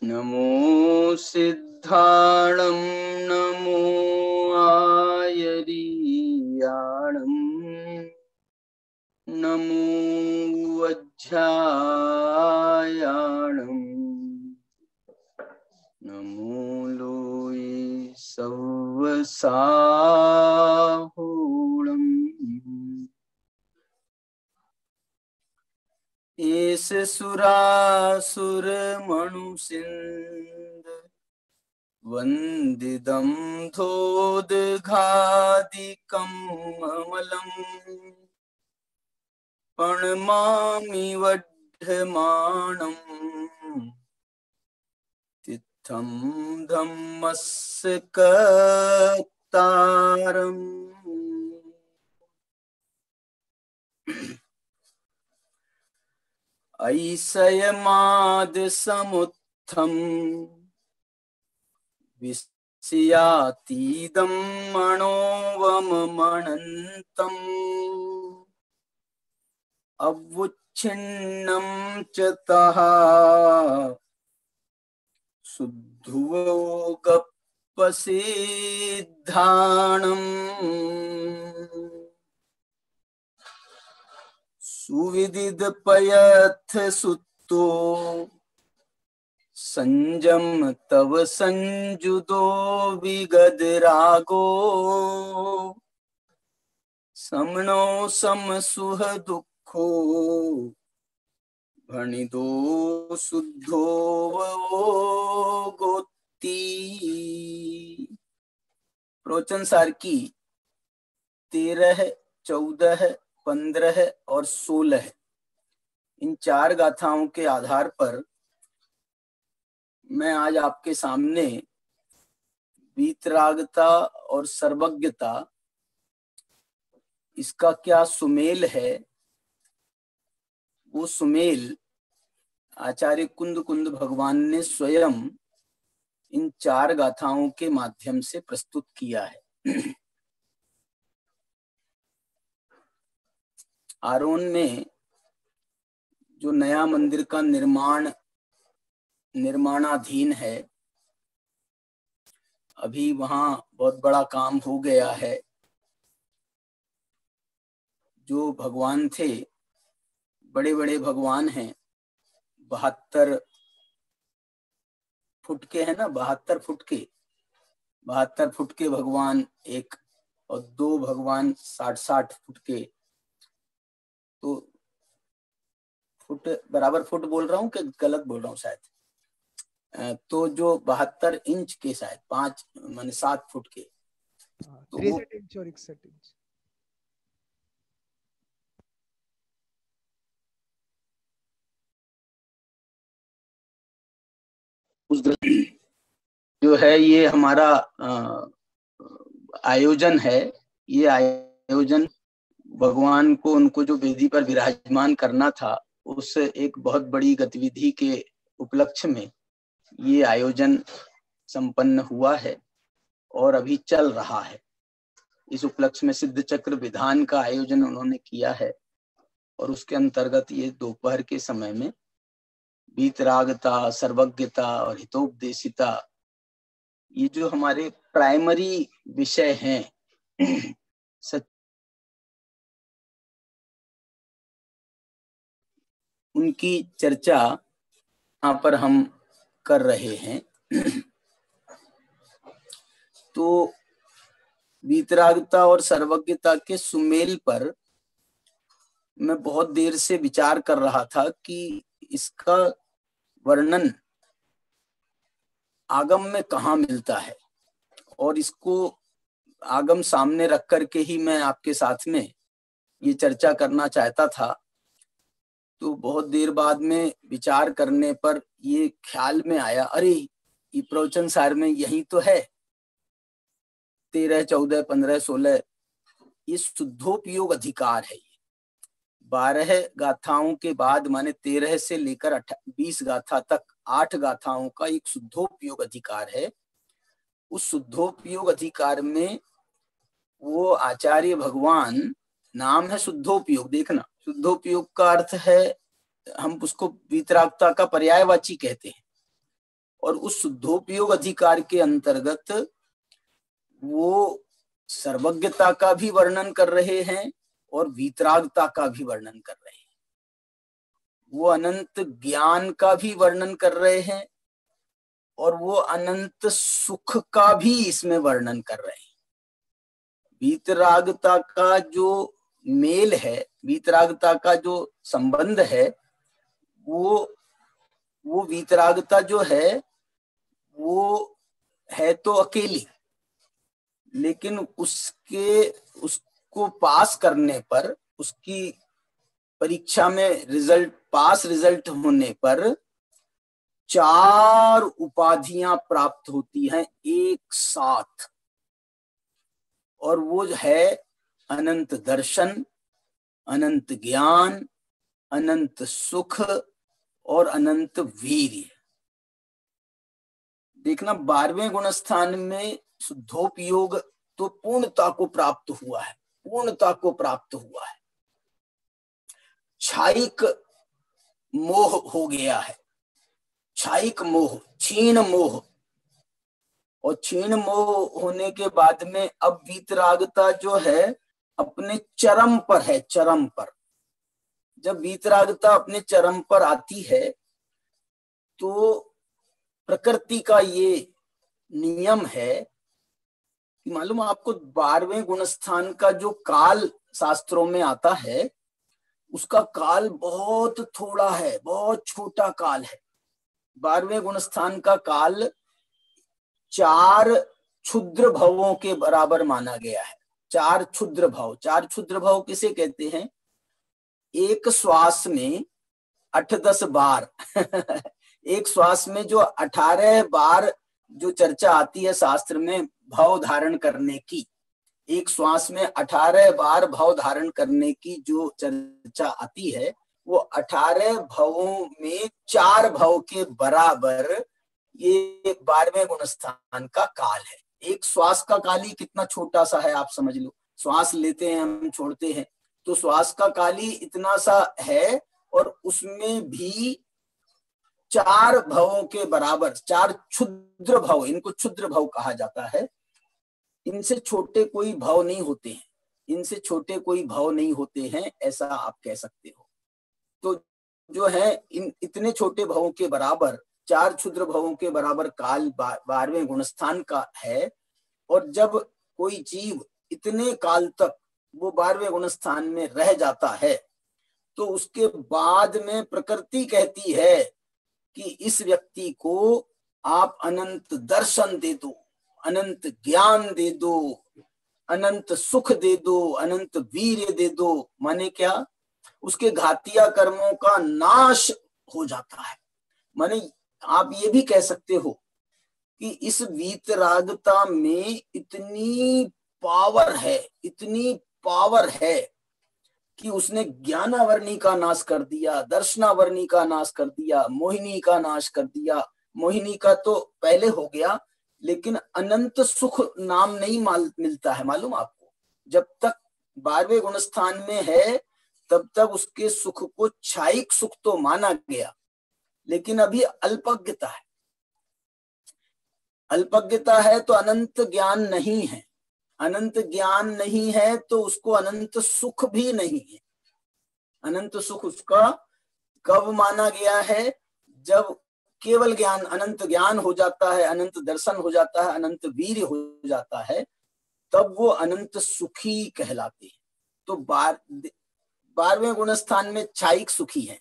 नमो सिद्धाणं नमो आयरीयाणं नमो वज्झायाणं नमो लोये सव्वसाहुणम् एष सुरासुर मनुसिन्द वन्दितं धोदघादिकम् अमलम् प्रणमामि वढ्ढमाणम् तित्थं धम्मस्य कर्तारम् ऐषयमाद समुत्थम् विस्यातीदं मनोवममनन्तम् अवुच्छिन्नं च तः शुद्धोगपसिद्धाणम् सुविदितपयथ सुतो संजम तव संजुदो विगदरागो समनो समसुह दुखो भणिदो शुद्धो गोती। प्रवचन सार की 13, 14, 15 और 16 इन 4 गाथाओं के आधार पर मैं आज आपके सामने वीतरागता और सर्वज्ञता इसका क्या सुमेल है, वो सुमेल आचार्य कुंद कुंद भगवान ने स्वयं इन 4 गाथाओं के माध्यम से प्रस्तुत किया है। आरोन में जो नया मंदिर का निर्माणाधीन है, अभी वहां बहुत बड़ा काम हो गया है। जो भगवान थे, बड़े बड़े भगवान हैं, 72 फुट के है ना, 72 फुट के भगवान एक, और 2 भगवान 60 फुट के। तो फुट बराबर फुट बोल रहा हूँ कि गलत बोल रहा हूँ शायद? तो जो 72 इंच के, शायद 5 माने 7 फुट के, तो 63 इंच और 61 इंच। उस जो है ये हमारा आयोजन है। ये आयोजन भगवान को, उनको जो वेदी पर विराजमान करना था, उस एक बहुत बड़ी गतिविधि के उपलक्ष्य में ये आयोजन संपन्न हुआ है और अभी चल रहा है। इस उपलक्ष्य में सिद्ध चक्र विधान का आयोजन उन्होंने किया है और उसके अंतर्गत ये दोपहर के समय में वीतरागता, सर्वज्ञता और हितोपदेशिता, ये जो हमारे प्राइमरी विषय हैं, उनकी चर्चा यहाँ पर हम कर रहे हैं। तो वीतरागता और सर्वज्ञता के सुमेल पर मैं बहुत देर से विचार कर रहा था कि इसका वर्णन आगम में कहाँ मिलता है, और इसको आगम सामने रख करके ही मैं आपके साथ में ये चर्चा करना चाहता था। तो बहुत देर बाद में विचार करने पर ये ख्याल में आया, अरे ये प्रवचन सार में यही तो है, 13, 14, 15, 16, ये शुद्धोपयोग अधिकार है। 12 गाथाओं के बाद माने 13 से लेकर 20 गाथा तक 8 गाथाओं का एक शुद्धोपयोग अधिकार है। उस शुद्धोपयोग अधिकार में वो आचार्य भगवान, नाम है शुद्धोपयोग, देखना शुद्धोपयोग का अर्थ है हम उसको वीतरागता का पर्यायवाची कहते हैं। और उस शुद्धोपयोग अधिकार के अंतर्गत वो सर्वज्ञता का भी वर्णन कर रहे हैं और वीतरागता का भी वर्णन कर रहे हैं। वो अनंत ज्ञान का भी वर्णन कर रहे हैं और वो अनंत सुख का भी इसमें वर्णन कर रहे हैं। वीतरागता का जो मेल है, वीतरागता का जो संबंध है, वो वीतरागता जो है वो है तो अकेली, लेकिन उसको पास करने पर, उसकी परीक्षा में पास रिजल्ट होने पर 4 उपाधियां प्राप्त होती हैं एक साथ, और वो है अनंत दर्शन, अनंत ज्ञान, अनंत सुख और अनंत वीर्य। देखना 12वें गुण स्थान में शुद्धोपयोग तो पूर्णता को प्राप्त हुआ है, पूर्णता को प्राप्त हुआ है। क्षायिक मोह हो गया है, क्षायिक मोह, क्षीण मोह, और क्षीण मोह होने के बाद में अब वीतरागता जो है अपने चरम पर है, चरम पर। जब वीतरागता अपने चरम पर आती है तो प्रकृति का ये नियम है कि मालूम आपको 12वें गुण स्थान का जो काल शास्त्रों में आता है उसका काल बहुत थोड़ा है, बहुत छोटा काल है। 12वें गुण स्थान का काल 4 क्षुद्र भवों के बराबर माना गया है। 4 क्षुद्र भव, 4 क्षुद्र भव किसे कहते हैं? एक श्वास में 8-10 बार एक श्वास में जो 18 बार जो चर्चा आती है शास्त्र में भाव धारण करने की, एक श्वास में 18 बार भाव धारण करने की जो चर्चा आती है, वो 18 भवों में 4 भव के बराबर ये 12वें गुण स्थान का काल है। एक श्वास का काल ही कितना छोटा सा है आप समझ लो। श्वास लेते हैं हम, छोड़ते हैं, तो श्वास का काल ही इतना सा है, और उसमें भी 4 भवों के बराबर 4 क्षुद्र भव, इनको क्षुद्र भव कहा जाता है। इनसे छोटे कोई भव नहीं होते हैं, इनसे छोटे कोई भव नहीं होते हैं, ऐसा आप कह सकते हो। तो जो है इतने छोटे भवों के बराबर, 4 क्षुद्र भवों के बराबर काल 12वें गुणस्थान का है। और जब कोई जीव इतने काल तक वो 12वें गुणस्थान में रह जाता है तो उसके बाद में प्रकृति कहती है कि इस व्यक्ति को आप अनंत दर्शन दे दो, अनंत ज्ञान दे दो, अनंत सुख दे दो, अनंत वीर्य दे दो। माने क्या? उसके घातिया कर्मों का नाश हो जाता है। माने आप ये भी कह सकते हो कि इस वीतरागता में इतनी पावर है, इतनी पावर है कि उसने ज्ञानावर्णी का नाश कर दिया, दर्शनावर्णी का नाश कर दिया, मोहिनी का नाश कर दिया। मोहिनी का तो पहले हो गया, लेकिन अनंत सुख नाम नहीं मिलता है मालूम आपको। जब तक 12वें गुणस्थान में है तब तक उसके सुख को क्षायिक सुख तो माना गया, लेकिन अभी अल्पज्ञता है। अल्पज्ञता है तो अनंत ज्ञान नहीं है, अनंत ज्ञान नहीं है तो उसको अनंत सुख भी नहीं है। अनंत सुख उसका कब माना गया है? जब केवल ज्ञान, अनंत ज्ञान हो जाता है, अनंत दर्शन हो जाता है, अनंत वीर्य हो जाता है, तब वो अनंत सुखी कहलाते हैं। तो 12वें गुण स्थान में क्षायिक सुखी है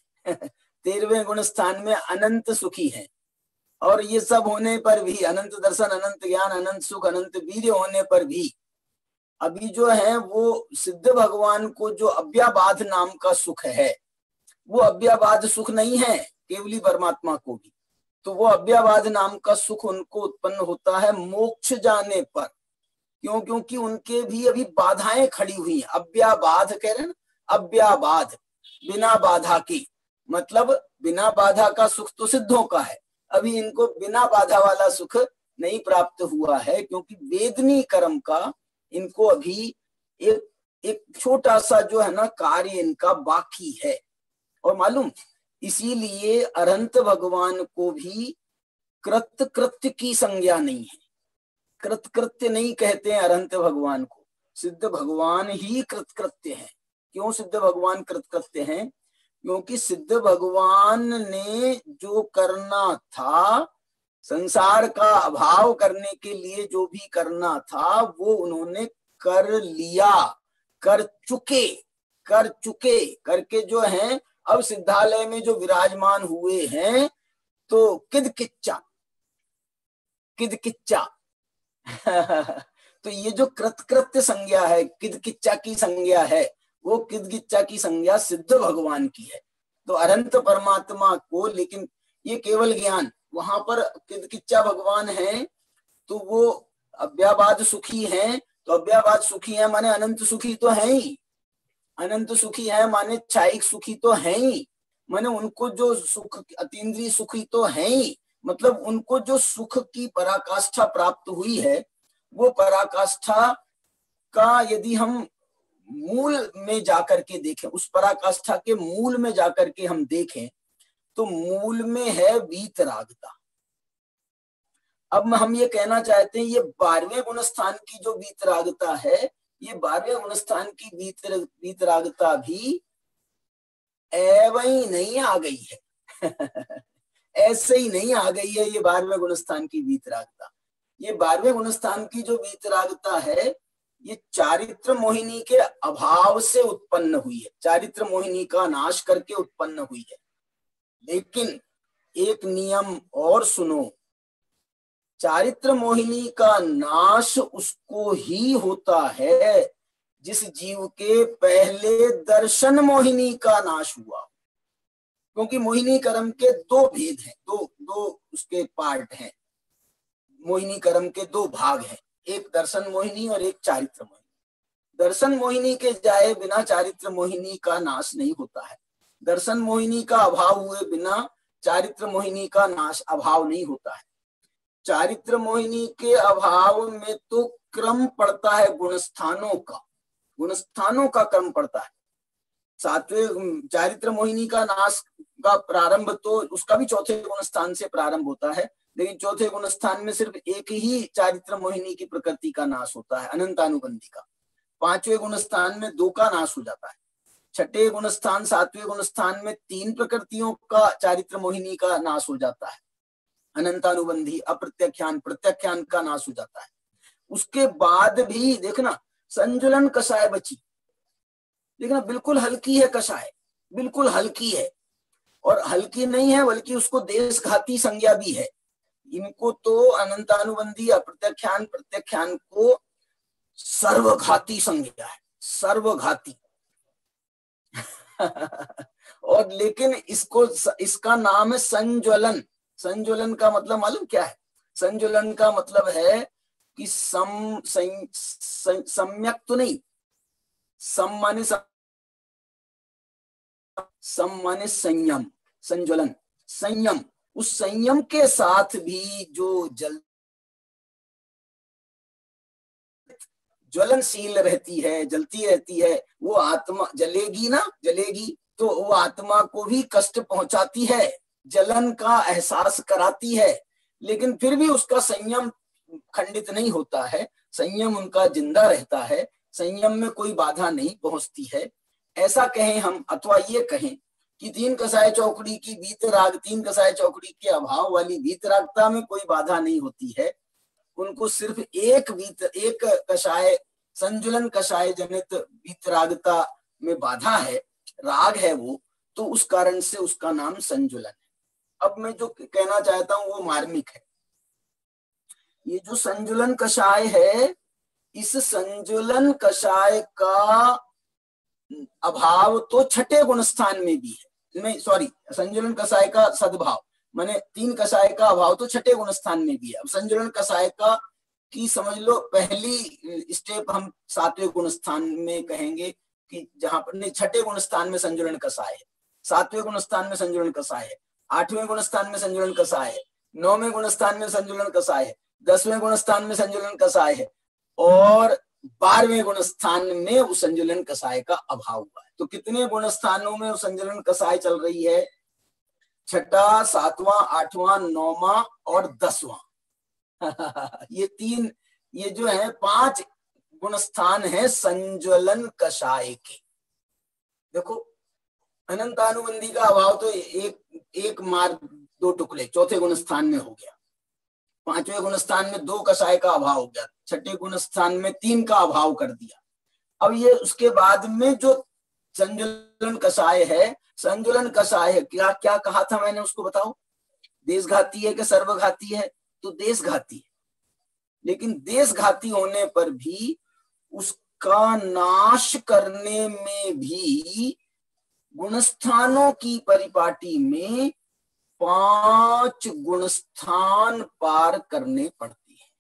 13वें गुण स्थान में अनंत सुखी है। और ये सब होने पर भी, अनंत दर्शन, अनंत ज्ञान, अनंत सुख, अनंत वीर्य होने पर भी अभी जो है वो सिद्ध भगवान को जो अव्याबाध नाम का सुख है, वो अव्याबाध सुख नहीं है केवली परमात्मा को भी। तो वो अव्याबाध नाम का सुख उनको उत्पन्न होता है मोक्ष जाने पर। क्यों? क्योंकि उनके भी अभी बाधाएं खड़ी हुई हैं। अव्याबाध कह रहे हैं ना, अव्याबाध, बिना बाधा की, मतलब बिना बाधा का सुख तो सिद्धों का है, अभी इनको बिना बाधा वाला सुख नहीं प्राप्त हुआ है, क्योंकि वेदनी कर्म का इनको अभी एक छोटा सा जो है ना कार्य इनका बाकी है। और मालूम इसीलिए अरहंत भगवान को भी कृत्य की संज्ञा नहीं है, कृत्य नहीं कहते हैं अरहंत भगवान को, सिद्ध भगवान ही कृत्य है। क्यों सिद्ध भगवान कृत्य हैं? क्योंकि सिद्ध भगवान ने जो करना था, संसार का अभाव करने के लिए जो भी करना था वो उन्होंने कर लिया, कर चुके करके जो हैं अब सिद्धालय में जो विराजमान हुए हैं, तो किद किच्चा तो ये जो कृत्य संज्ञा है, किद किच्चा की संज्ञा है, वो किद किच्चा की संज्ञा सिद्ध भगवान की है। तो अनंत परमात्मा को, लेकिन ये केवल ज्ञान, वहां पर किद किच्चा भगवान है तो वो अव्याबाद सुखी हैं, तो अव्याबाद सुखी है माने अनंत सुखी तो है ही, अनंत सुखी है माने क्षायिक सुखी तो है ही, माने उनको जो सुख अतीन्द्रिय सुखी तो है ही, मतलब उनको जो सुख की पराकाष्ठा प्राप्त हुई है, वो पराकाष्ठा का यदि हम मूल में जाकर के देखें, उस पराकाष्ठा के मूल में जाकर के हम देखें, तो मूल में है वीतरागता। अब हम ये कहना चाहते हैं, ये 12वें गुण स्थान की जो वीतरागता है, ये 12वें गुण स्थान की वीतरागता भी एवं ही नहीं आ गई है ऐसे ही नहीं आ गई है ये 12वें गुण स्थान की वीतरागता। ये 12वें गुण स्थान की जो वीतरागता है, ये चारित्र मोहिनी के अभाव से उत्पन्न हुई है, चारित्र मोहिनी का नाश करके उत्पन्न हुई है। लेकिन एक नियम और सुनो, चारित्र मोहिनी का नाश उसको ही होता है जिस जीव के पहले दर्शन मोहिनी का नाश हुआ, क्योंकि मोहिनी कर्म के दो भेद हैं, दो उसके पार्ट हैं, मोहिनी कर्म के दो भाग हैं, एक दर्शन मोहिनी और एक चारित्र मोहिनी। दर्शन मोहिनी के जाए बिना चारित्र मोहिनी का नाश नहीं होता है, दर्शन मोहिनी का अभाव हुए बिना चारित्र मोहिनी का नाश अभाव नहीं होता है। चारित्र मोहिनी के अभाव में तो क्रम पड़ता है गुणस्थानों का क्रम पड़ता है। सातवें चारित्र मोहिनी का नाश का प्रारंभ तो उसका भी चौथे गुण स्थान से प्रारंभ होता है, लेकिन चौथे गुण स्थान में सिर्फ एक ही चारित्र मोहिनी की प्रकृति का नाश होता है, अनंतानुबंधी का। 5वें गुण स्थान में 2 का नाश हो जाता है। 6ठे गुण स्थान 7वें गुण स्थान में 3 प्रकृतियों का चारित्र मोहिनी का नाश हो जाता है, अनंतानुबंधी, अप्रत्याख्यान, प्रत्याख्यान का नाश हो जाता है। उसके बाद भी देखना संजुलन कषाय बची, देखना बिल्कुल हल्की है कषाय, बिल्कुल हल्की है, और हल्की नहीं है बल्कि उसको देशघाती संज्ञा भी है। इनको तो अनंतानुबंधी अप्रत्याख्यान प्रत्याख्यान को सर्वघाती संज्ञा है, सर्वघाती और लेकिन इसका नाम है संज्वलन। संज्वलन का मतलब मालूम क्या है? संज्वलन का मतलब है कि सम्यक तो नहीं, सम माने संयम, संज्वलन संयम, उस संयम के साथ भी जो ज्वलनशील रहती है, जलती रहती है, वो आत्मा जलेगी ना, जलेगी तो वो आत्मा को भी कष्ट पहुंचाती है, जलन का एहसास कराती है, लेकिन फिर भी उसका संयम खंडित नहीं होता है, संयम उनका जिंदा रहता है, संयम में कोई बाधा नहीं पहुंचती है। ऐसा कहें हम, अथवा ये कहें कि 3 कषाय चौकड़ी की वीतराग, 3 कषाय चौकड़ी के अभाव वाली वीतरागता में कोई बाधा नहीं होती है, उनको सिर्फ एक कषाय संजुलन कषाय जनित वीतरागता में बाधा है, राग है वो, तो उस कारण से उसका नाम संजुलन है। अब मैं जो कहना चाहता हूं वो मार्मिक है। ये जो संजुलन कषाय है, इस संजुलन कषाय का अभाव तो 6ठे गुण स्थान में भी है, नहीं सॉरी, संजुलन कषाय का सद्भाव माने 3 कषाय का अभाव तो 6ठे गुण स्थान में भी है। अब संजुलन कषाय का की समझ लो पहली स्टेप हम 7वें गुण स्थान में कहेंगे कि जहां पर नहीं, 6ठे गुण स्थान में संजुलन कषाय है, 7वें गुण स्थान में संजुलन कषाय है, 8वें गुण स्थान में संजुलन कषाय है, 9वें गुण स्थान में संजुलन कषाय है, 10वें गुण स्थान में संजुलन कषाय है, और 12वें गुण स्थान में उस संजुलन कषाय का अभाव हुआ है। तो कितने गुण स्थानों में उस संजुलन कषाय चल रही है? छठा, सातवां, आठवां, नौवां और 10वां ये तीन, ये जो है 5 गुण स्थान है संज्वलन कषाय के। देखो अनंतानुबंधी का अभाव तो एक मार्ग 2 टुकड़े चौथे गुण स्थान में हो गया, 5वें गुण स्थान में 2 कषाय का अभाव हो गया, छठे गुण स्थान में 3 का अभाव कर दिया। अब ये उसके बाद में जो संजुलन कषाय है, संजुलन कषाय है, क्या क्या कहा था मैंने उसको बताओ? देशघाती है कि सर्वघाती है? तो देशघाती है, लेकिन देशघाती होने पर भी उसका नाश करने में भी गुणस्थानों की परिपाटी में 5 गुणस्थान पार करने पड़ते हैं।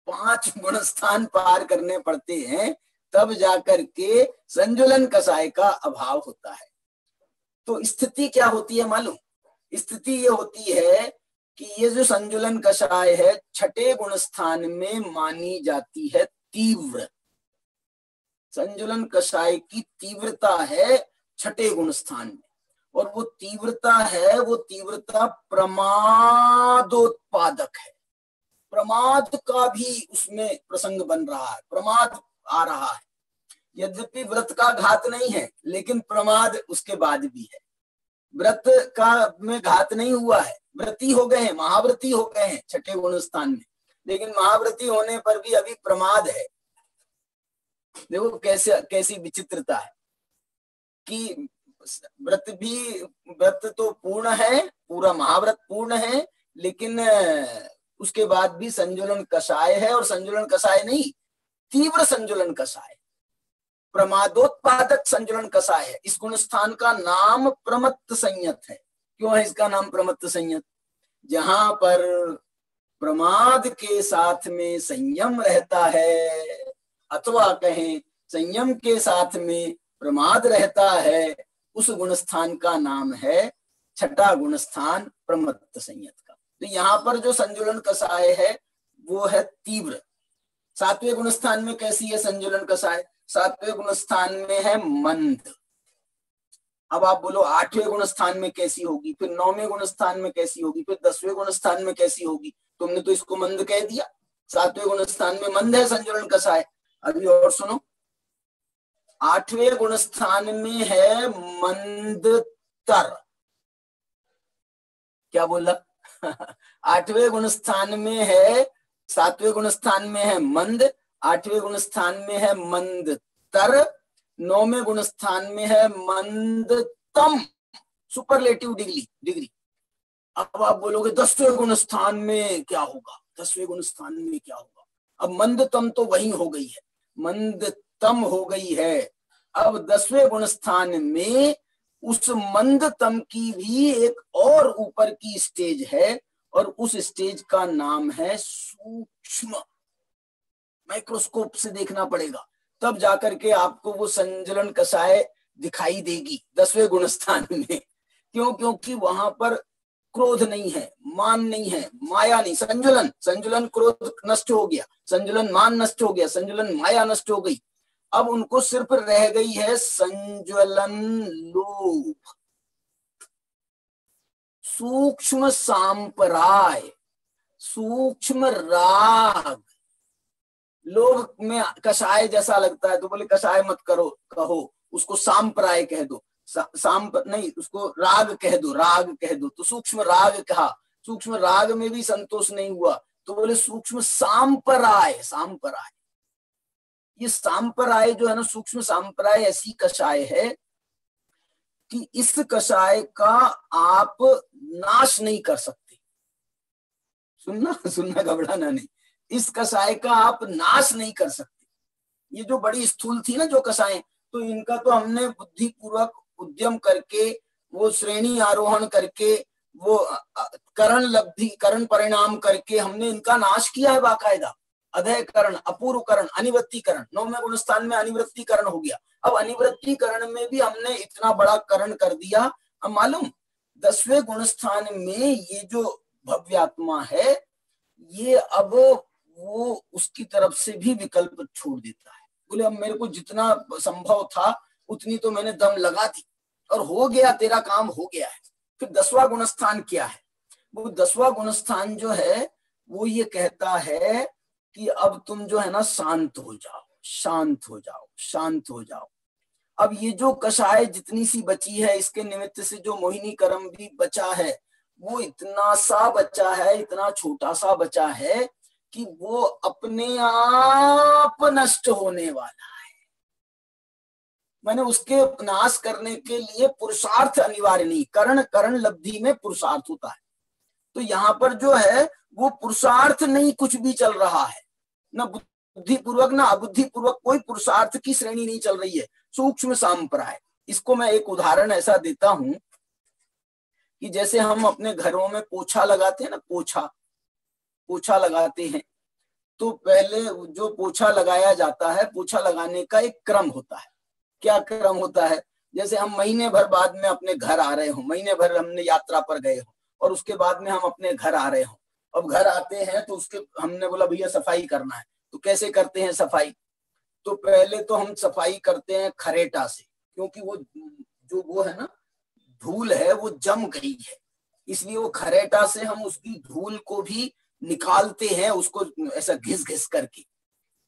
5 गुणस्थान पार करने पड़ते हैं, तब जाकर के संजुलन कषाय का अभाव होता है। तो स्थिति क्या होती है मालूम? स्थिति ये होती है कि ये जो संजुलन कषाय है छठे गुण स्थान में मानी जाती है तीव्र। संजुलन कषाय की तीव्रता है छठे गुण स्थान में, और वो तीव्रता है, वो तीव्रता प्रमादोत्पादक है। प्रमाद का भी उसमें प्रसंग बन रहा है, प्रमाद आ रहा है। यद्यपि व्रत का घात नहीं है, लेकिन प्रमाद उसके बाद भी है। व्रत का में घात नहीं हुआ है, व्रती हो गए हैं, महाव्रती हो गए हैं छठे गुण स्थान में, लेकिन महाव्रती होने पर भी अभी प्रमाद है। देखो कैसी विचित्रता है कि व्रत तो पूर्ण है, पूरा महाव्रत पूर्ण है, लेकिन उसके बाद भी संजुलन कषाय है, और संजुलन कषाय नहीं, तीव्र संजुलन कषाय, प्रमादोत्पादक संजुलन कषाय है। इस गुण स्थान का नाम प्रमत्त संयत है। क्यों है इसका नाम प्रमत्त संयत? जहां पर प्रमाद के साथ में संयम रहता है, अथवा कहें संयम के साथ में प्रमाद रहता है, उस गुण स्थान का नाम है छठा गुण स्थान प्रमत्त संयत का। तो यहाँ पर जो संजुलन कषाय है वो है तीव्र। 7वें गुण स्थान में कैसी है संजुलन कषाय? 7वें गुण स्थान में है मंद। अब आप बोलो 8वें गुण स्थान में कैसी होगी, फिर 9वें गुण स्थान में कैसी होगी, फिर 10वें गुण स्थान में कैसी होगी? तुमने तो इसको मंद कह दिया। 7वें गुण स्थान में मंद है संजुलन कषाय। अभी और सुनो, 8वें गुण स्थान में है मंदतर। क्या बोला? 8वें गुण स्थान में है, 7वें गुण स्थान में है मंद, 8वें गुण स्थान में है मंदतर, 9वें गुण स्थान में है मंदतम, सुपरलेटिव डिग्री। अब आप बोलोगे 10वें गुण स्थान में क्या होगा? 10वें गुण स्थान में क्या होगा? अब मंदतम तो वही हो गई है, मंदतम हो गई है। अब 10वें गुण स्थान में उस मंदतम की भी एक और ऊपर की स्टेज है, और उस स्टेज का नाम है सूक्ष्म। माइक्रोस्कोप से देखना पड़ेगा, तब जाकर के आपको वो संजुलन कषाय दिखाई देगी 10वें गुण स्थान में। क्यों? क्योंकि वहां पर क्रोध नहीं है, मान नहीं है, माया नहीं। संजुलन क्रोध नष्ट हो गया, संजुलन मान नष्ट हो गया, संजुलन माया नष्ट हो गई। अब उनको सिर्फ रह गई है संज्वलन लोभ, सूक्ष्म सांपराय, सूक्ष्म राग। लोभ में कषाय जैसा लगता है तो बोले कषाय मत करो, कहो उसको सांपराय कह दो, सांप नहीं, उसको राग कह दो, राग कह दो। तो सूक्ष्म राग कहा, सूक्ष्म राग में भी संतोष नहीं हुआ तो बोले सूक्ष्म सांपराय। सांपराय, ये सांपराय जो है ना, सूक्ष्म सांपराय ऐसी कषाय है कि इस कषाय का आप नाश नहीं कर सकते। सुनना घबराना नहीं, इस कषाय का आप नाश नहीं कर सकते। ये जो बड़ी स्थूल थी ना जो कषाय, तो इनका तो हमने बुद्धि पूर्वक उद्यम करके, वो श्रेणी आरोहण करके, वो करण लब्धि, करण परिणाम करके हमने इनका नाश किया है बाकायदा। अधय करण, अपूर्व करण, अनिवृत्तिकरण। 9वें गुण स्थान में अनिवृत्तिकरण हो गया। अब अनिवृत्तिकरण में भी हमने इतना बड़ा करण कर दिया। अब मालूम 10वें गुण स्थान में ये जो भव्यात्मा है, ये अब वो उसकी तरफ से भी विकल्प छोड़ देता है। बोले अब मेरे को जितना संभव था उतनी तो मैंने दम लगा दी, और हो गया, तेरा काम हो गया है। फिर 10वां गुणस्थान क्या है? वो 10वां गुणस्थान जो है वो ये कहता है कि अब तुम जो है ना शांत हो जाओ, शांत हो जाओ, शांत हो जाओ। अब ये जो कषाय जितनी सी बची है, इसके निमित्त से जो मोहिनी कर्म भी बचा है, वो इतना सा बचा है, इतना छोटा सा बचा है कि वो अपने आप नष्ट होने वाला है। मैंने उसके नाश करने के लिए पुरुषार्थ अनिवार्य नहीं, करण लब्धि में पुरुषार्थ होता है। तो यहाँ पर जो है वो पुरुषार्थ नहीं कुछ भी चल रहा है, न बुद्धिपूर्वक न अबुद्धिपूर्वक, कोई पुरुषार्थ की श्रेणी नहीं चल रही है, सूक्ष्म सांप्राय। इसको मैं एक उदाहरण ऐसा देता हूं कि जैसे हम अपने घरों में पोछा लगाते हैं ना, पोछा लगाते हैं, तो पहले जो पोछा लगाया जाता है, पोछा लगाने का एक क्रम होता है। क्या क्रम होता है? जैसे हम महीने भर बाद में अपने घर आ रहे हो, महीने भर हमने यात्रा पर गए हो और उसके बाद में हम अपने घर आ रहे हो। अब घर आते हैं तो उसके हमने बोला भैया सफाई करना है, तो कैसे करते हैं सफाई? तो पहले तो हम सफाई करते हैं खरेटा से, क्योंकि वो जो वो है ना धूल है वो जम गई है, इसलिए वो खरेटा से हम उसकी धूल को भी निकालते हैं, उसको ऐसा घिस घिस करके।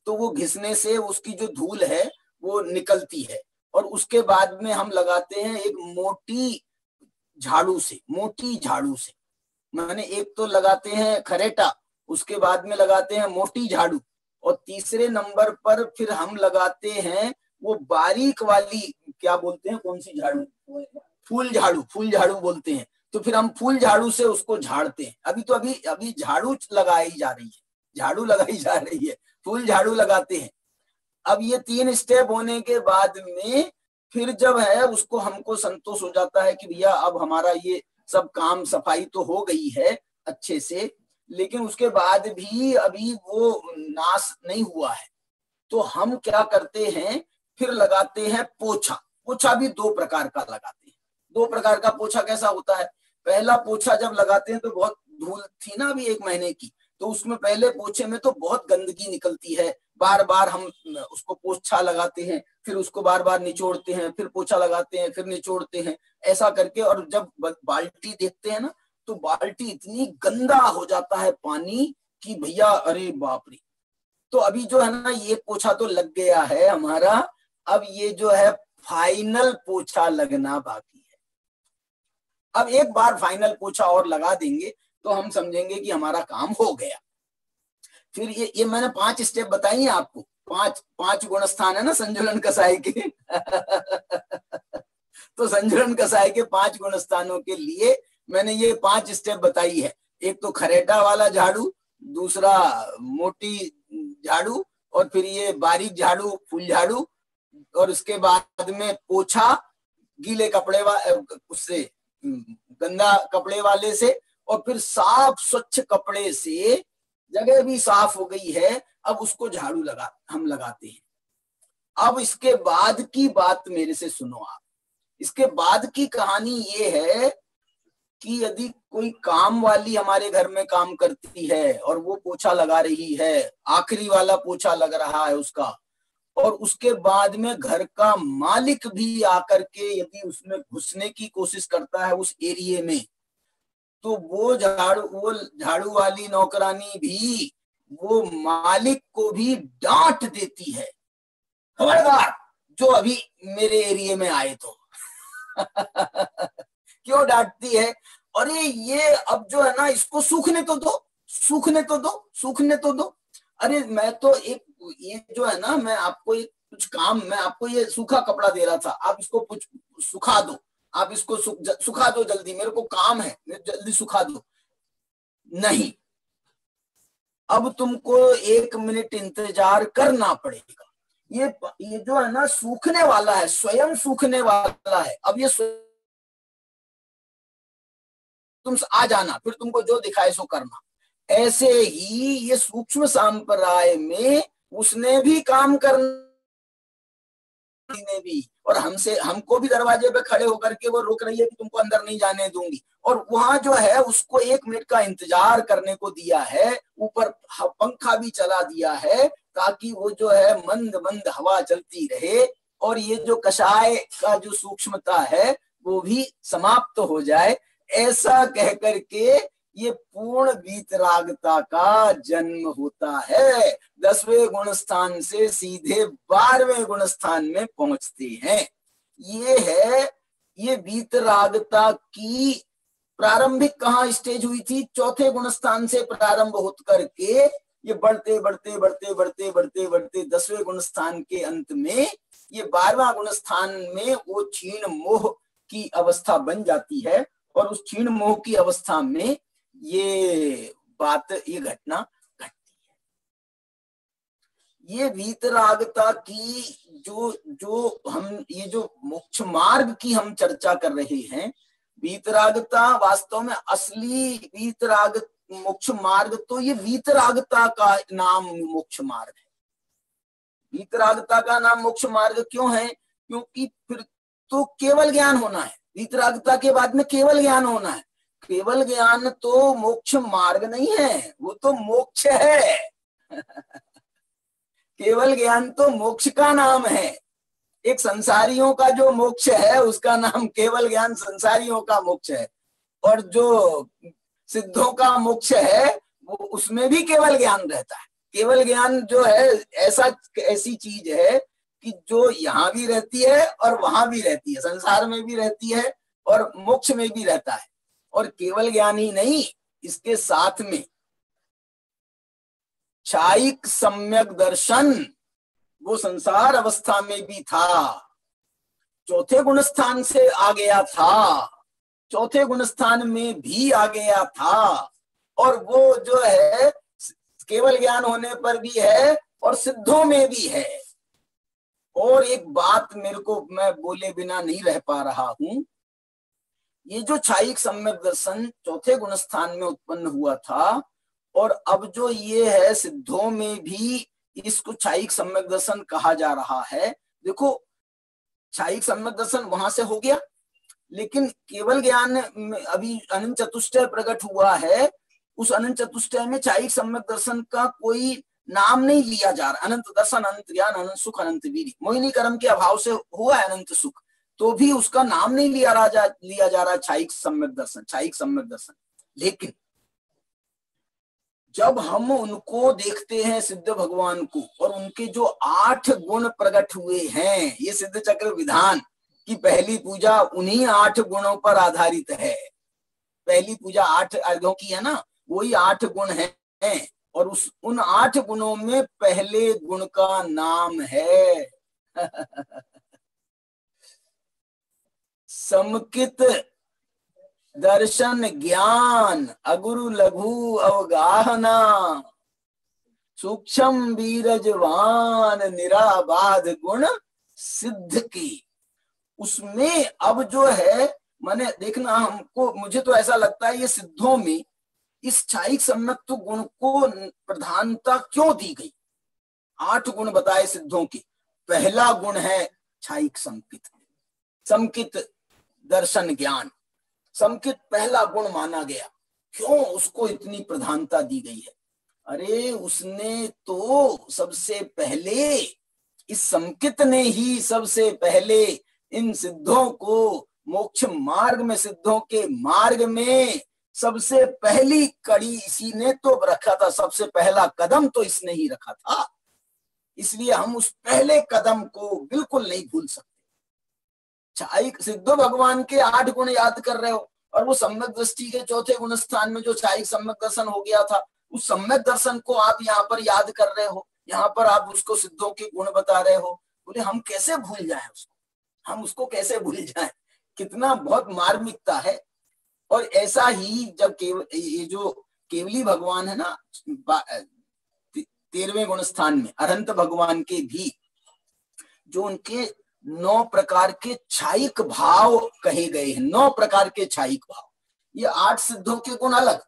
तो वो घिसने से उसकी जो धूल है वो निकलती है। और उसके बाद में हम लगाते हैं एक मोटी झाड़ू से, मोटी झाड़ू से, माने एक तो लगाते हैं खरेटा, उसके बाद में लगाते हैं मोटी झाड़ू, और तीसरे नंबर पर फिर हम लगाते हैं वो बारीक वाली, क्या बोलते हैं, कौन सी झाड़ू? फूल झाड़ू, फूल झाड़ू बोलते हैं। तो फिर हम फूल झाड़ू से उसको झाड़ते हैं। अभी झाड़ू लगाई जा रही है, झाड़ू लगाई जा रही है, फूल झाड़ू लगाते हैं। अब ये 3 स्टेप होने के बाद में फिर जब है उसको हमको संतोष हो जाता है कि भैया अब हमारा ये सब काम सफाई तो हो गई है अच्छे से, लेकिन उसके बाद भी अभी वो नाश नहीं हुआ है। तो हम क्या करते हैं, फिर लगाते हैं पोछा। पोछा भी 2 प्रकार का लगाते हैं। 2 प्रकार का पोछा कैसा होता है? पहला पोछा जब लगाते हैं तो बहुत धूल थी ना अभी 1 महीने की, तो उसमें पहले पोछे में तो बहुत गंदगी निकलती है, बार बार हम उसको पोछा लगाते हैं, फिर उसको बार बार निचोड़ते हैं, फिर पोछा लगाते हैं, फिर निचोड़ते हैं, ऐसा करके। और जब बाल्टी देखते हैं ना तो बाल्टी इतनी गंदा हो जाता है पानी कि भैया अरे बाप रे। तो अभी जो है ना ये पोछा तो लग गया है हमारा, अब ये जो है फाइनल पोछा लगना बाकी है। अब एक बार फाइनल पोछा और लगा देंगे तो हम समझेंगे कि हमारा काम हो गया। फिर ये मैंने 5 स्टेप बताई हैं आपको, 5 गुण स्थान है ना संजुलन कसाई के तो संजुलन कसाई के 5 गुण स्थानों के लिए मैंने ये 5 स्टेप बताई है। एक तो खरेटा वाला झाड़ू, दूसरा मोटी झाड़ू, और फिर ये बारीक झाड़ू फूल झाड़ू, और उसके बाद में पोछा गीले कपड़े उससे गंदा कपड़े वाले से, और फिर साफ स्वच्छ कपड़े से जगह भी साफ हो गई है, अब उसको झाड़ू हम लगाते हैं। अब इसके बाद की बात मेरे से सुनो आप। इसके बाद की कहानी ये है कि यदि कोई काम वाली हमारे घर में काम करती है और वो पोछा लगा रही है, आखिरी वाला पोछा लग रहा है उसका, और उसके बाद में घर का मालिक भी आकर के यदि उसमें घुसने की कोशिश करता है उस एरिया में, तो वो झाड़ू वाली नौकरानी भी वो मालिक को भी डांट देती है, खबरदार जो अभी मेरे एरिया में आए तो क्यों डांटती है? अरे ये अब जो है ना इसको सूखने तो दो, सूखने तो दो, सूखने तो दो। अरे मैं तो एक ये जो है ना, मैं आपको एक कुछ काम, मैं आपको ये सूखा कपड़ा दे रहा था, आप इसको कुछ सुखा दो, आप इसको सुखा दो जल्दी, मेरे को काम है, जल्दी सुखा दो। नहीं, अब तुमको 1 मिनट इंतजार करना पड़ेगा। ये जो है ना सूखने वाला है, स्वयं सूखने वाला है। अब ये तुम आ जाना, फिर तुमको जो दिखाए सो करना। ऐसे ही ये सूक्ष्म संप्रदाय में उसने भी काम करना भी, और हमको भी दरवाजे पे खड़े होकर के वो रोक रही है कि तुमको अंदर नहीं जाने दूंगी, और वहां जो है उसको 1 मिनट का इंतजार करने को दिया है, ऊपर पंखा भी चला दिया है ताकि वो जो है मंद मंद हवा चलती रहे। और ये जो कषाय का जो सूक्ष्मता है वो भी समाप्त हो जाए, ऐसा कह करके ये पूर्ण वीतरागता का जन्म होता है। 10वें गुण स्थान से सीधे 12वें गुण स्थान में पहुंचते हैं। ये है, ये वीतरागता की प्रारंभिक कहाँ स्टेज हुई थी? चौथे गुण स्थान से प्रारंभ होकर के ये बढ़ते बढ़ते बढ़ते बढ़ते बढ़ते बढ़ते 10वें गुण स्थान के अंत में ये 12वां गुण स्थान में वो क्षीण मोह की अवस्था बन जाती है। और उस क्षीण मोह की अवस्था में ये बात, ये घटना घटती है। ये वीतरागता की जो हम ये जो मोक्ष मार्ग की हम चर्चा कर रहे हैं, वीतरागता वास्तव में असली वीतराग मोक्ष मार्ग तो ये वीतरागता का नाम मोक्ष मार्ग है। वीतरागता का नाम मोक्ष मार्ग क्यों है? क्योंकि फिर तो केवल ज्ञान होना है, वीतरागता के बाद में केवल ज्ञान होना है। केवल ज्ञान तो मोक्ष मार्ग नहीं है, वो तो मोक्ष है। केवल ज्ञान तो मोक्ष का नाम है। एक संसारियों का जो मोक्ष है उसका नाम केवल ज्ञान संसारियों का मोक्ष है, और जो सिद्धों का मोक्ष है वो उसमें भी केवल ज्ञान रहता है। केवल ज्ञान जो है ऐसी चीज है कि जो यहाँ भी रहती है और वहां भी रहती है, संसार में भी रहती है और मोक्ष में भी रहता है। और केवल ज्ञान ही नहीं, इसके साथ में क्षायिक सम्यक दर्शन वो संसार अवस्था में भी था, चौथे गुण स्थान से आ गया था, चौथे गुण स्थान में भी आ गया था। और वो जो है केवल ज्ञान होने पर भी है और सिद्धों में भी है। और एक बात मेरे को, मैं बोले बिना नहीं रह पा रहा हूं, ये जो क्षायिक सम्यक दर्शन चौथे गुण स्थान में उत्पन्न हुआ था, और अब जो ये है सिद्धों में भी इसको क्षायिक सम्यक दर्शन कहा जा रहा है। देखो, क्षायिक सम्यक दर्शन वहां से हो गया, लेकिन केवल ज्ञान अभी अनंत चतुष्टय प्रकट हुआ है। उस अनंत चतुष्टय में क्षायिक सम्यक दर्शन का कोई नाम नहीं लिया जा रहा। अनंत दर्शन, अनंत ज्ञान, अनंत सुख, अनंत वीर्य, मोहिनी कर्म के अभाव से हुआ है अनंत सुख, तो भी उसका नाम नहीं लिया जा रहा क्षायिक सम्यक दर्शन, क्षायिक सम्यक दर्शन। लेकिन जब हम उनको देखते हैं सिद्ध भगवान को, और उनके जो 8 गुण प्रकट हुए हैं, ये सिद्ध चक्र विधान की पहली पूजा उन्हीं 8 गुणों पर आधारित है। पहली पूजा 8 अर्घों की है ना, वही 8 गुण हैं। और उन 8 गुणों में पहले गुण का नाम है समकित दर्शन ज्ञान अगुरु लघु अवगाहना सूक्ष्म बीरजवान निराबाध गुण सिद्ध की। उसमें अब जो है, माने देखना, हमको, मुझे तो ऐसा लगता है ये सिद्धों में इस क्षायिक सम्यक गुण को प्रधानता क्यों दी गई। 8 गुण बताए सिद्धों के, पहला गुण है क्षायिक संकित, संकित दर्शन ज्ञान। संकित पहला गुण माना गया। क्यों उसको इतनी प्रधानता दी गई है? अरे उसने तो सबसे पहले, इस संकित ने ही सबसे पहले इन सिद्धों को मोक्ष मार्ग में, सिद्धों के मार्ग में सबसे पहली कड़ी इसी ने तो रखा था। सबसे पहला कदम तो इसने ही रखा था। इसलिए हम उस पहले कदम को बिल्कुल नहीं भूल सकते। क्षायिक सिद्ध भगवान के 8 गुण याद कर रहे हो, और वो सम्यक दृष्टि के चौथे गुण स्थान में जो क्षायिक सम्यक दर्शन हो गया था, उस सम्यक दर्शन को आप यहाँ पर याद कर रहे हो, यहाँ पर आप उसको सिद्धों के गुण बता रहे हो। बोले हम कैसे भूल जाएं उसको, हम उसको कैसे भूल जाएं? कितना बहुत मार्मिकता है। और ऐसा ही जब ये जो केवली भगवान है ना, 13वें गुण स्थान में अरहंत भगवान के भी जो उनके 9 प्रकार के क्षायिक भाव कहे गए हैं, 9 प्रकार के क्षायिक भाव। ये 8 सिद्धों के गुण अलग,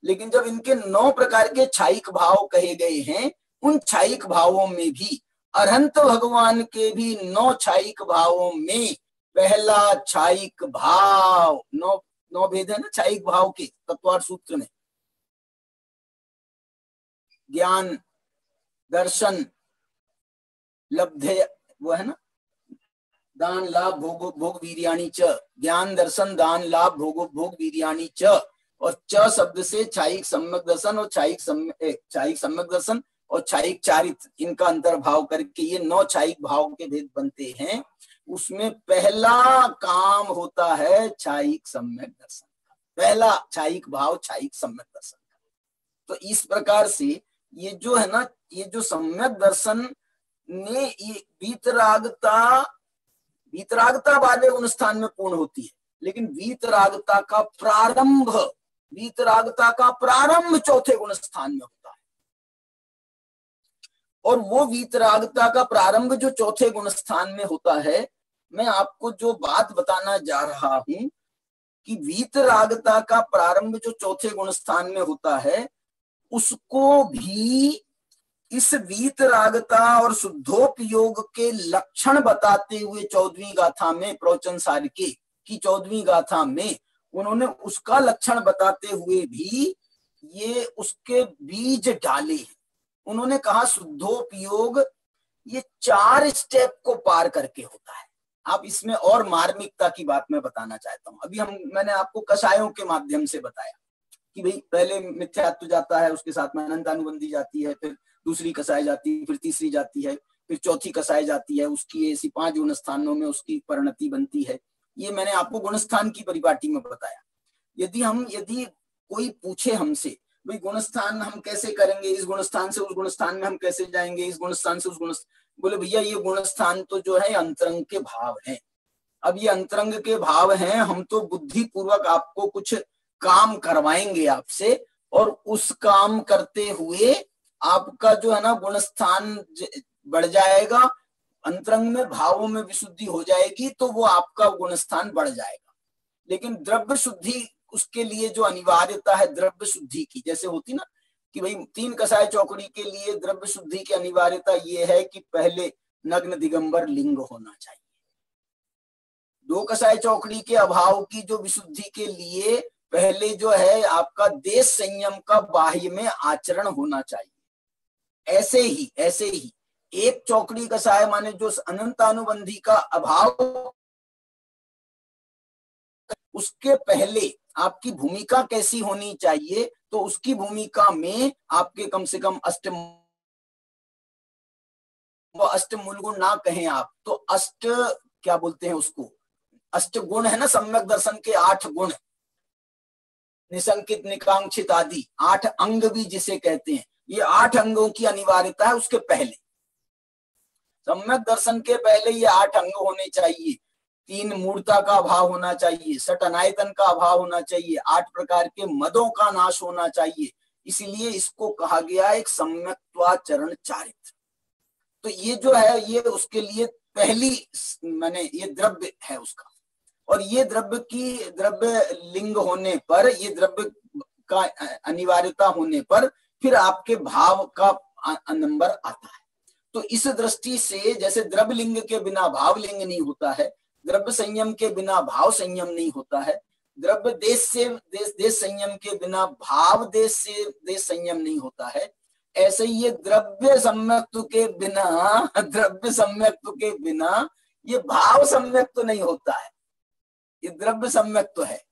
लेकिन जब इनके 9 प्रकार के क्षायिक भाव कहे गए हैं, उन क्षायिक भावों में भी अरहंत भगवान के भी 9 क्षायिक भावों में पहला क्षायिक भाव, 9 भेद है ना क्षायिक भाव के तत्वार्थ सूत्र में, ज्ञान, दर्शन, लब्धे, वो है ना, दान लाभ भोग वीर्याणि च, ज्ञान दर्शन दान लाभ भोग वीर्याणि च, और च शब्द से छायिक सम्यक दर्शन और छायिक सम्यक दर्शन और छायिक चारित्र, इनका अंतर्भाव करके ये 9 छायिक भाव के भेद बनते हैं। उसमें पहला काम होता है छायिक सम्यक दर्शन का, पहला छायिक भाव छायिक सम्यक दर्शन का। तो इस प्रकार से ये जो है ना, ये जो सम्यक दर्शन ने ये वीतरागता वाले गुण स्थान में पूर्ण होती है, लेकिन वीतरागता का प्रारंभ चौथे गुण स्थान में होता है। और वो वीतरागता का प्रारंभ जो चौथे गुण स्थान में होता है, मैं आपको जो बात बताना जा रहा हूं कि वीतरागता का प्रारंभ जो चौथे गुण स्थान में होता है, उसको भी इस वीतरागता और शुद्धोपयोग के लक्षण बताते हुए 14वीं गाथा में, प्रवचन सार की 14वीं गाथा में उन्होंने उसका लक्षण बताते हुए भी ये उसके बीज डाले हैं। उन्होंने कहा शुद्धोपयोग ये 4 स्टेप को पार करके होता है। आप इसमें और मार्मिकता की बात मैं बताना चाहता हूं। अभी मैंने आपको कषायों के माध्यम से बताया कि भाई पहले मिथ्यात्व जाता है, उसके साथ में अनंतानुबंधी जाती है, फिर दूसरी कसाई जाती है, फिर तीसरी जाती है, फिर चौथी कसाई जाती है, उसकी ऐसी 5 गुण स्थानों में उसकी परिणति बनती है। ये मैंने आपको गुणस्थान की परिपाटी में बताया। यदि कोई पूछे हमसे भाई गुणस्थान हम कैसे करेंगे, इस गुणस्थान से उस गुणस्थान में हम कैसे जाएंगे, इस गुणस्थान से उस गुण, बोले भैया ये गुणस्थान तो जो है अंतरंग के भाव हैं। अब ये अंतरंग के भाव हैं, हम तो बुद्धि पूर्वक आपको कुछ काम करवाएंगे आपसे, और उस काम करते हुए आपका जो है ना गुणस्थान बढ़ जाएगा, अंतरंग में भावों में विशुद्धि हो जाएगी, तो वो आपका गुणस्थान बढ़ जाएगा। लेकिन द्रव्य शुद्धि, उसके लिए जो अनिवार्यता है द्रव्य शुद्धि की, जैसे होती ना कि भाई 3 कसाय चौकड़ी के लिए द्रव्य शुद्धि की अनिवार्यता ये है कि पहले नग्न दिगंबर लिंग होना चाहिए। 2 कसाय चौकड़ी के अभाव की जो विशुद्धि के लिए पहले जो है आपका देश संयम का बाह्य में आचरण होना चाहिए। ऐसे ही 1 चौकड़ी कसाय माने जो अनंतानुबंधी का अभाव, उसके पहले आपकी भूमिका कैसी होनी चाहिए, तो उसकी भूमिका में आपके कम से कम अष्ट मूल गुण ना कहें आप तो अष्ट क्या बोलते हैं उसको, अष्ट गुण है ना, सम्यक दर्शन के 8 गुण, निसंकित निकांक्षित आदि 8 अंग भी जिसे कहते हैं, ये 8 अंगों की अनिवार्यता है। उसके पहले सम्यक दर्शन के पहले ये 8 अंग होने चाहिए। 3 मूर्ता का अभाव होना चाहिए, 6 अनायतन का अभाव होना चाहिए, 8 प्रकार के मदों का नाश होना चाहिए। इसलिए इसको कहा गया एक सम्यक्त्वाचरण चारित्र। तो ये जो है ये उसके लिए पहली माने ये द्रव्य है उसका, और ये द्रव्य लिंग होने पर, ये द्रव्य का अनिवार्यता होने पर फिर आपके भाव का नंबर आता है। तो इस दृष्टि से जैसे द्रव्य लिंग के बिना भाव लिंग नहीं होता है, द्रव्य संयम के बिना भाव संयम नहीं होता है, द्रव्य देश से देश संयम के बिना भाव देश से देश संयम नहीं होता है, ऐसे ही ये द्रव्य सम्यक्त्व के बिना ये भाव सम्यक्त्व नहीं होता है, ये द्रव्य सम्यक्त्व है।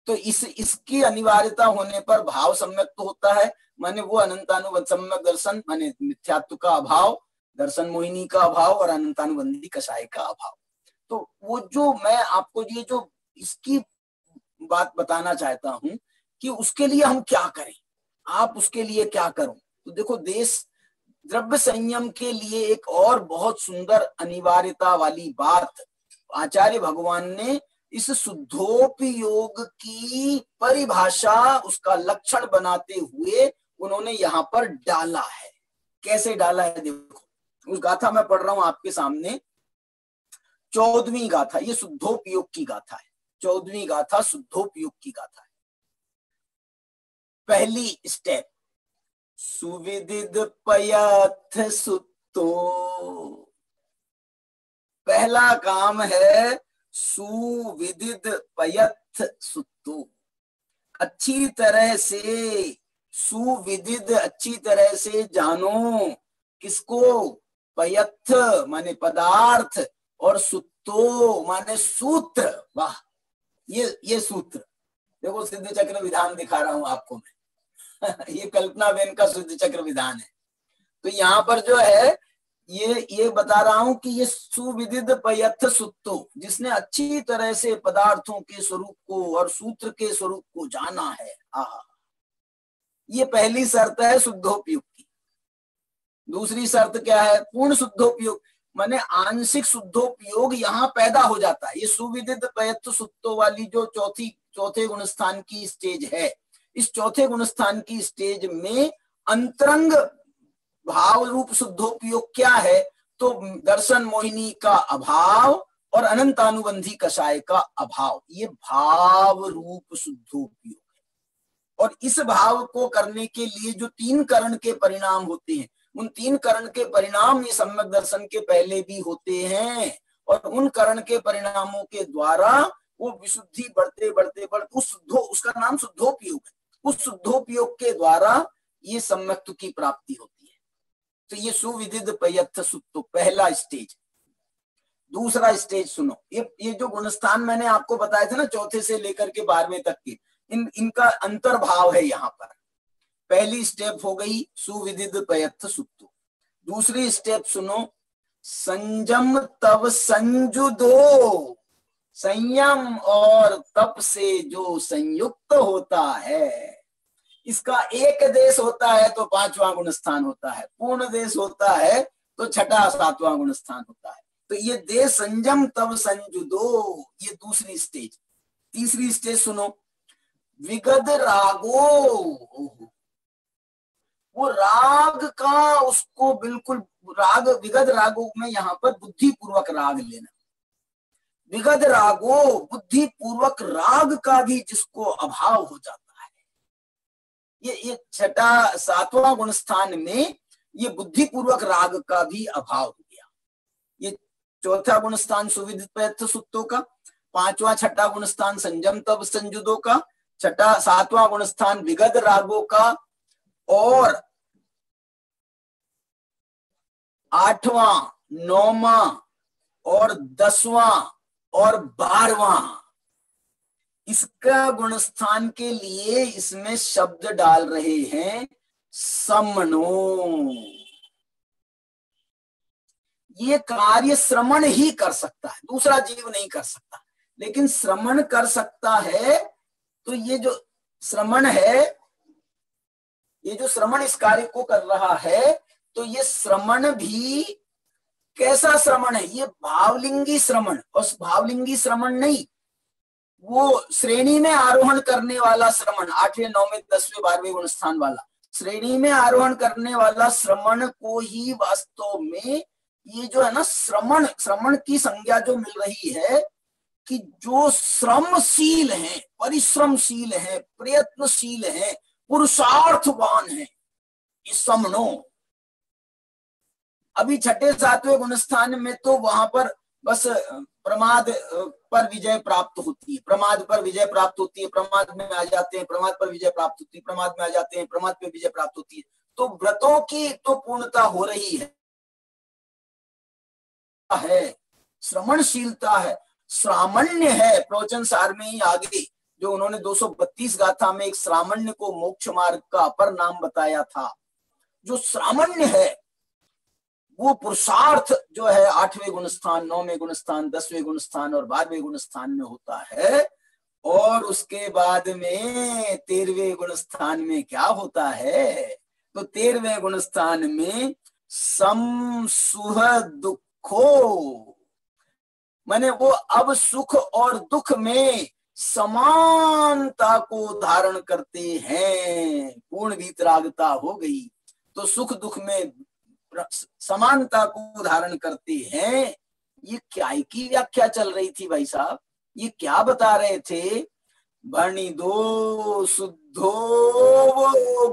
तो इसकी अनिवार्यता होने पर भाव सम्यक्त्व होता है, माने वो अनंतानुबंध सम्यक दर्शन माने मिथ्यात्व का अभाव, दर्शन मोहिनी का अभाव और अनंतानुबंधी कषाय का अभाव। तो वो जो मैं आपको ये जो इसकी बात बताना चाहता हूं कि उसके लिए हम क्या करें, आप उसके लिए क्या करो। तो देखो द्रव्य संयम के लिए एक और बहुत सुंदर अनिवार्यता वाली बात आचार्य भगवान ने इस शुद्धोपयोग की परिभाषा, उसका लक्षण बनाते हुए उन्होंने यहाँ पर डाला है। कैसे डाला है देखो, उस गाथा में पढ़ रहा हूं आपके सामने, 14वीं गाथा, ये शुद्धोपयोग की गाथा है। 14वीं गाथा शुद्धोपयोग की गाथा है। पहली स्टेप, सुविदित पयथ सुतो, पहला काम है सुविदित पयथ सुतो, अच्छी तरह से सुविदित, अच्छी तरह से जानो, किसको, पयथ माने पदार्थ, और सुतो सुत्तो माने सूत्र। वाह, ये सूत्र देखो, सिद्ध चक्र विधान दिखा रहा हूं आपको मैं ये कल्पना बेन का सिद्ध चक्र विधान है। तो यहाँ पर जो है ये बता रहा हूं कि ये सुविदित पयथ सुत्तो, जिसने अच्छी तरह से पदार्थों के स्वरूप को और सूत्र के स्वरूप को जाना है। आहा, ये पहली शर्त है शुद्धोपयोग की। दूसरी शर्त क्या है? पूर्ण शुद्धोपयोग, माने आंशिक शुद्धोपयोग यहाँ पैदा हो जाता है। ये सुविदित पयथ सुत्तो वाली जो चौथे गुणस्थान की स्टेज है, इस चौथे गुणस्थान की स्टेज में अंतरंग भाव रूप शुद्धोपयोग क्या है? तो दर्शन मोहिनी का अभाव और अनंतानुबंधी कषाय का अभाव, ये भाव रूप शुद्धोपयोग है। और इस भाव को करने के लिए जो 3 करण के परिणाम होते हैं, उन 3 करण के परिणाम ये सम्यक दर्शन के पहले भी होते हैं, और उन करण के परिणामों के द्वारा वो विशुद्धि बढ़ते उसका नाम शुद्धोपयोग है। उस शुद्धोपयोग के द्वारा ये सम्यक्त्व की प्राप्ति होती है। तो ये सुविदित पयथ सुत्तो पहला स्टेज। दूसरा स्टेज सुनो, ये जो गुणस्थान मैंने आपको बताए थे ना, चौथे से लेकर के 12वें तक के, इनका अंतर्भाव है यहाँ पर। पहली स्टेप हो गई सुविदित पयथ सुत्तो। दूसरी स्टेप सुनो, संयम तब संजुदो, संयम और तप से जो संयुक्त होता है, इसका एक देश होता है तो 5वां गुणस्थान होता है, पूर्ण देश होता है तो 6ठा 7वां गुणस्थान होता है। तो ये देश संयम तब संजुदो, ये दूसरी स्टेज। तीसरी स्टेज सुनो, विगद रागो, वो राग का उसको बिल्कुल राग, विगद रागो में यहाँ पर बुद्धि पूर्वक राग लेना। विगद रागो, बुद्धि पूर्वक राग का भी जिसको अभाव हो जाता है, ये 6ठा 7वां गुणस्थान में ये बुद्धि पूर्वक राग का भी अभाव हो गया। ये चौथा गुणस्थान सुविदित पयथ सुत्तो का, 5वां 6ठा गुणस्थान संयम तब संजुदो का, 6ठा 7वां गुणस्थान विगद रागो का, और 8वां 9वां और 10वां और 12वां, इसका गुणस्थान के लिए इसमें शब्द डाल रहे हैं समनो। ये कार्य श्रवण ही कर सकता है, दूसरा जीव नहीं कर सकता, लेकिन श्रवण कर सकता है। तो ये जो श्रवण है, ये जो श्रवण इस कार्य को कर रहा है, तो ये श्रवण भी कैसा श्रवण है? ये भावलिंगी श्रवण, और भावलिंगी श्रवण नहीं, वो श्रेणी में आरोहण करने वाला श्रवण, 8वें 9वें 10वें 12वें गुणस्थान वाला श्रेणी में आरोहण करने वाला श्रवण को ही वास्तव में ये जो है ना श्रवण की संज्ञा जो मिल रही है कि जो श्रमशील है, परिश्रमशील है, प्रयत्नशील है, पुरुषार्थवान है, ये समनो। अभी 6ठे 7वें गुणस्थान में तो वहां पर बस प्रमाद पर विजय प्राप्त होती है, प्रमाद पर विजय प्राप्त होती है, प्रमाद में आ जाते हैं, प्रमाद पर विजय प्राप्त होती है, प्रमाद में आ जाते हैं, प्रमाद पर विजय प्राप्त होती है। तो व्रतों की तो पूर्णता हो रही है, श्रवणशीलता है, श्रामण्य है। प्रवचन सार में ही आगे जो उन्होंने 232 गाथा में एक श्रामण्य को मोक्ष मार्ग का अपर नाम बताया था, जो श्रामण्य है वो पुरुषार्थ जो है 8वें गुणस्थान, 9वें गुणस्थान, 10वें गुणस्थान और 12वें गुणस्थान में होता है। और उसके बाद में 13वें गुणस्थान में क्या होता है? तो 13वें गुणस्थान में सम सुह दुखो, माने वो अब सुख और दुख में समानता को धारण करते हैं। पूर्ण वीतरागता हो गई तो सुख दुख में समानता को धारण करते हैं। ये क्या की व्याख्या चल रही थी भाई साहब? ये क्या बता रहे थे? भणी दो शुद्धो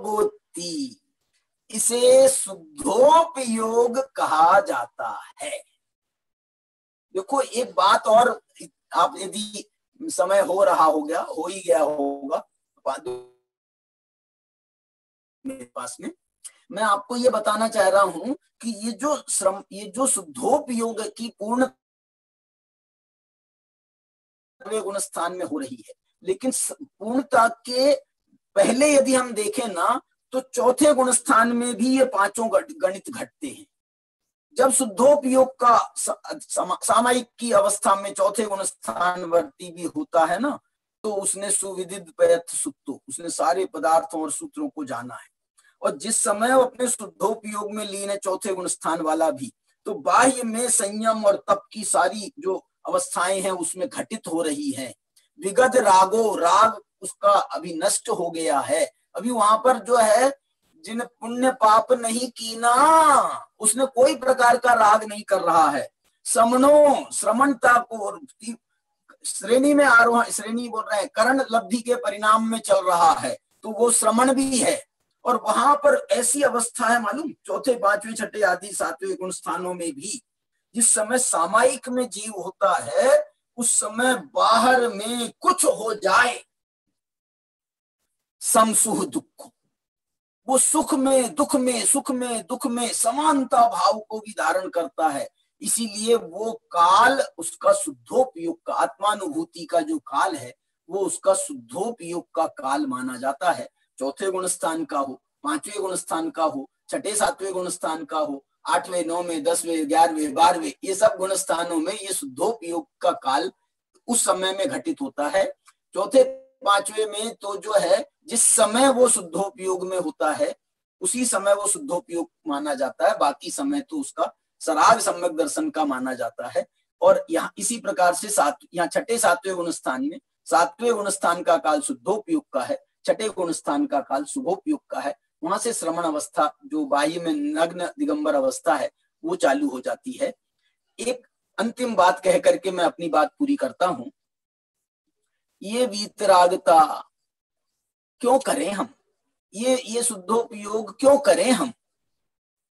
गोती, इसे शुद्धोपयोग कहा जाता है। देखो एक बात और, आप यदि समय हो रहा हो गया, हो ही गया होगा मेरे पास में, मैं आपको ये बताना चाह रहा हूं कि ये जो शुद्धोपयोग की पूर्ण 4वें गुण स्थान में हो रही है, लेकिन पूर्णता के पहले यदि हम देखें ना तो चौथे गुण स्थान में भी ये पांचों गणित घटते हैं। जब शुद्धोपयोग का सामायिक की अवस्था में चौथे गुण स्थानवर्ती भी होता है ना, तो उसने सुविदित प्रयत्न सुप्तो, उसने सारे पदार्थों और सूत्रों को जाना है। और जिस समय वो अपने शुद्धोपयोग में लीन है चौथे गुण स्थान वाला भी, तो बाह्य में संयम और तप की सारी जो अवस्थाएं हैं उसमें घटित हो रही हैं। विगत रागो, राग उसका अभी नष्ट हो गया है। अभी वहां पर जो है जिन पुण्य पाप नहीं की ना, उसने कोई प्रकार का राग नहीं कर रहा है। समनो, श्रमणता को श्रेणी में आरोहण, श्रेणी बोल रहे हैं, करण लब्धि के परिणाम में चल रहा है, तो वो श्रमण भी है। और वहां पर ऐसी अवस्था है मालूम, चौथे पांचवें छठे आदि सातवें गुण स्थानों में भी जिस समय सामायिक में जीव होता है, उस समय बाहर में कुछ हो जाए समसुख दुख, वो सुख में दुख में, सुख में दुख में समानता भाव को भी धारण करता है। इसीलिए वो काल उसका शुद्धोपयोग का, आत्मानुभूति का जो काल है वो उसका शुद्धोपयोग का काल माना जाता है। चौथे गुण स्थान का हो, पांचवें गुण स्थान का हो, छठे सातवें गुण स्थान का हो, 8वें 9वें 10वें 11वें 12वें, ये सब गुण स्थानों में ये शुद्धोपयोग का काल उस समय में घटित होता है। चौथे पांचवें में तो जो है जिस समय वो शुद्धोपयोग में होता है उसी समय वो शुद्धोपयोग माना जाता है, बाकी समय तो उसका सराग सम्यक दर्शन का माना जाता है। और यहाँ इसी प्रकार से यहाँ छठे सातवें गुण स्थान में, सातवें गुण स्थान का काल शुद्धोपयोग का है, छठे गुण स्थान का काल शुभोपयोग का है। वहां से श्रमण अवस्था जो बाह्य में नग्न दिगंबर अवस्था है वो चालू हो जाती है। एक अंतिम बात कह करके मैं अपनी बात पूरी करता हूं। ये वीतरागता क्यों करें हम, ये शुद्धोपयोग क्यों करें हम,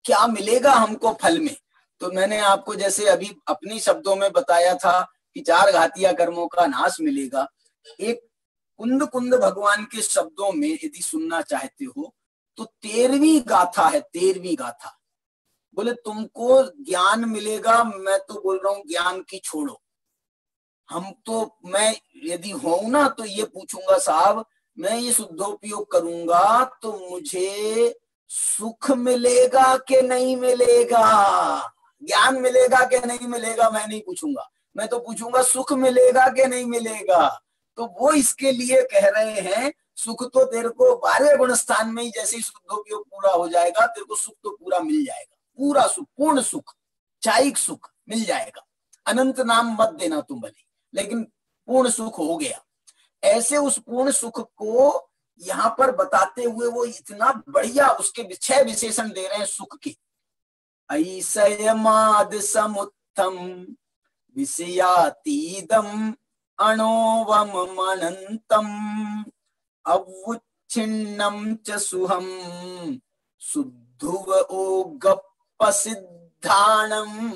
क्या मिलेगा हमको फल में? तो मैंने आपको जैसे अभी अपनी शब्दों में बताया था कि 4 घातिया कर्मों का नाश मिलेगा। एक कुंद कुंद भगवान के शब्दों में यदि सुनना चाहते हो तो 13वीं गाथा है, 13वीं गाथा। बोले तुमको ज्ञान मिलेगा, मैं तो बोल रहा हूं ज्ञान की छोड़ो। हम तो, मैं यदि हूं ना तो ये पूछूंगा साहब, मैं ये शुद्धोपयोग करूंगा तो मुझे सुख मिलेगा कि नहीं मिलेगा, ज्ञान मिलेगा कि नहीं मिलेगा, मैं नहीं पूछूंगा। मैं तो पूछूंगा सुख मिलेगा कि नहीं मिलेगा। तो वो इसके लिए कह रहे हैं सुख तो तेरे को 12वें गुण स्थान में ही जैसे ही शुद्धोपयोग पूरा हो जाएगा तेरे को सुख तो पूरा मिल जाएगा, पूरा सुख, पूर्ण सुख, चाइक सुख मिल जाएगा। अनंत नाम मत देना तुम भले, लेकिन पूर्ण सुख हो गया। ऐसे उस पूर्ण सुख को यहाँ पर बताते हुए वो इतना बढ़िया उसके 6 विशेषण दे रहे हैं सुख के। ऐसयमाद समुत्थम विषयातीदम अणोवम अनंतम अवुच्छिन्नम च सुहम शुद्धुव ओगप्प सिद्धाणम।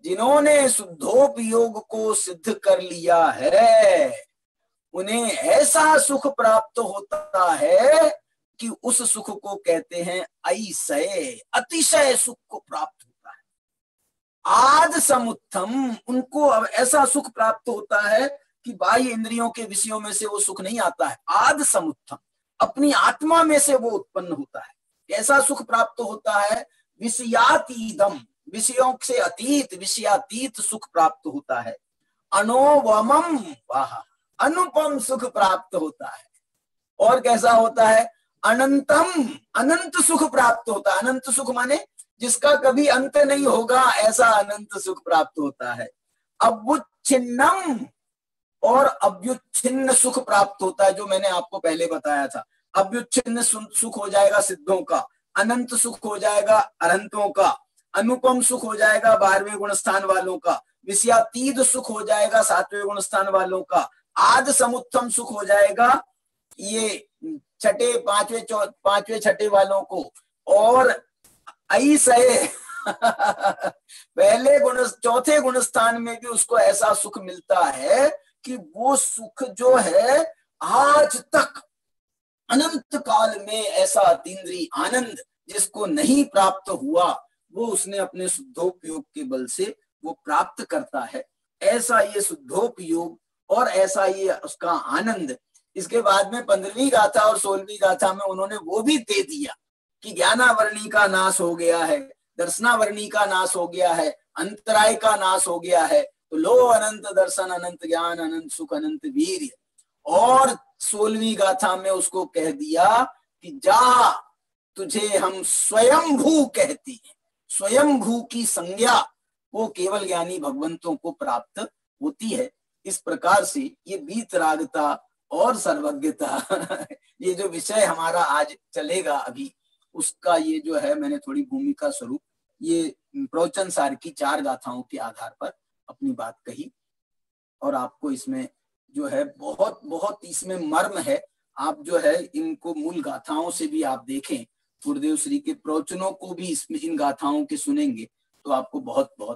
जिन्होंने शुद्धोपयोग को सिद्ध कर लिया है उन्हें ऐसा सुख प्राप्त होता है कि उस सुख को कहते हैं ऐसे, अतिशय सुख को प्राप्त होता है। आद समुत्थम, उनको अब ऐसा सुख प्राप्त होता है कि बाह्य इंद्रियों के विषयों में से वो सुख नहीं आता है। आद समुत्थम, अपनी आत्मा में से वो उत्पन्न होता है। कैसा सुख प्राप्त होता है? विषयातीदम, विषयों से अतीत, विषयातीत सुख प्राप्त होता है। अनोवमम, वाह, अनुपम सुख प्राप्त होता है। और कैसा होता है? अनंतम, अनंत सुख प्राप्त होता है। अनंत सुख माने जिसका कभी अंत नहीं होगा, ऐसा अनंत सुख प्राप्त होता है। अव्युच्छिन्नम, और अव्युच्छिन्न सुख प्राप्त होता है, जो मैंने आपको पहले बताया था। अव्युच्छिन्न सुख हो जाएगा सिद्धों का, अनंत सुख हो जाएगा अनंतों का, अनुपम सुख हो जाएगा 12वें गुण स्थान वालों का, विषयातीत सुख हो जाएगा 7वें गुण स्थान वालों का, आद समुत्थम सुख हो जाएगा ये छठे पांचवें छठे वालों को, और ऐसे पहले गुण चौथे गुण स्थान में भी उसको ऐसा सुख मिलता है कि वो सुख जो है आज तक अनंत काल में ऐसा अतीन्द्रिय आनंद जिसको नहीं प्राप्त हुआ वो उसने अपने शुद्धोपयोग के बल से वो प्राप्त करता है। ऐसा ये शुद्धोपयोग और ऐसा ही उसका आनंद। इसके बाद में 15वीं गाथा और 16वीं गाथा में उन्होंने वो भी दे दिया कि ज्ञानावरणी का नाश हो गया है, दर्शनावरणी का नाश हो गया है, अंतराय का नाश हो गया है, तो लो अनंत दर्शन, अनंत ज्ञान, अनंत सुख, अनंत वीर्य। और 16वीं गाथा में उसको कह दिया कि जा, तुझे हम स्वयंभू कहती हैं। स्वयंभू की संज्ञा वो केवल ज्ञानी भगवंतों को प्राप्त होती है। इस प्रकार से ये वीतरागता और सर्वज्ञता ये जो विषय हमारा आज चलेगा अभी, उसका ये जो है मैंने थोड़ी भूमिका स्वरूप ये प्रवचन सार की 4 गाथाओं के आधार पर अपनी बात कही। और आपको इसमें जो है बहुत बहुत इसमें मर्म है। आप जो है इनको मूल गाथाओं से भी आप देखें, गुरुदेव श्री के प्रवचनों को भी इसमें इन गाथाओं के सुनेंगे तो आपको बहुत बहुत